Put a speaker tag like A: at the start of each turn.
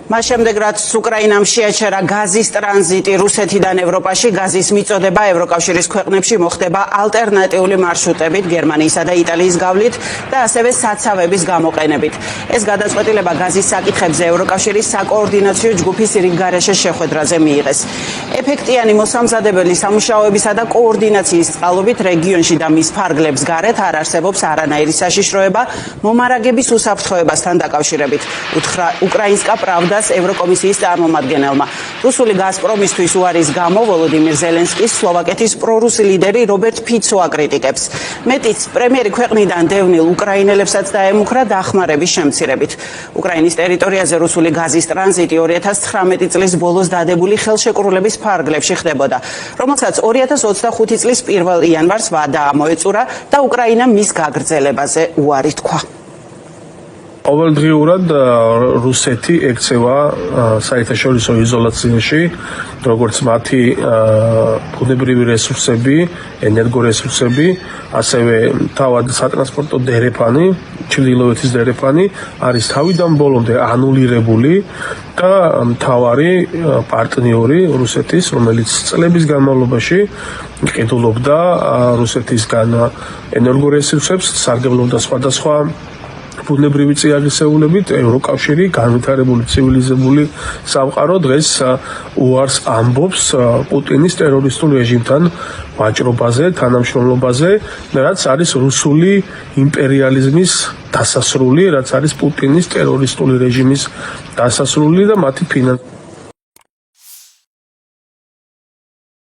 A: მას შემდეგ რაც უკრაინამ შეაჩერა გაზის ტრანზიტი რუსეთიდან ევროპაში, გაზის მიწოდება ევროკავშირის ქვეყნებში მოხდება ალტერნატიული მარშრუტებით, გერმანიისა და იტალიის გავლით და ასევე საცავების გამოყენებით. ეს გადაწყვეტილება გაზის საკითხებზე ევროკავშირის საკოორდინაციო ჯგუფის რიგგარეშე შეხვედრაზე მიიღეს. ეფექტიანი მოსამზადებელი სამუშაოებისა და კოორდინაციის წყალობით რეგიონში და მის ფარგლებს გარეთ არ არსებობს არანაირი საშიშროება მომარაგების უსაფრთხოებასთან დაკავშირებით. უთხრა უკრაინსკა პრავდას ევროკომისიის წარმომადგენელმა. რუსული გაზპრომისთვის უარის გამო ვოლოდიმირ ზელენსკის სლოვაკეთის პრორუსი ლიდერი რობერტ ფიცო აკრიტიკებს. მეტიც პრემიერი ქვეყნიდან დევნილ უკრაინელებსაც დაემუქრა დახმარების შემცირებით. უკრაინის ტერიტორიაზე რუსული გაზის ტრანზიტი 2019 წლის ბოლოს დადებული ხელშეკრულების ფარგლებში ხდებოდა, რომელსაც 2025 წლის 1 იანვარს ვადა მოეწურა და უკრაინამ მის გაგრძელებაზე უარი თქვა.
B: ყოველდღიურად რუსეთი ექცევა საერთაშორისო იზოლაციაში, როგორც მათი ბუნებრივი რესურსები, ენერგორესურსები, ასევე თავად სატრანსპორტო დერეფანი, ჩრდილოეთის დერეფანი არის თავიდან ბოლომდე ანულირებული და მთავარი პარტნიორი რუსეთის, რომელიც წლების განმავლობაში ყიდულობდა რუსეთისგან ენერგორესურსებს, სარგებლობდა სხვადასხვა ბუნებრივი წიაღისეულებით. ევროკავშირი განვითარებული ცივილიზებული სამყარო დღეს უარს ამბობს პუტინის ტერორისტულ რეჟიმთან ვაჭრობაზე, თანამშრომლობაზე, რაც არის რუსული იმპერიალიზმის დასასრული, რაც არის პუტინის ტერორისტული რეჟიმის დასასრული და მათი ფინანსური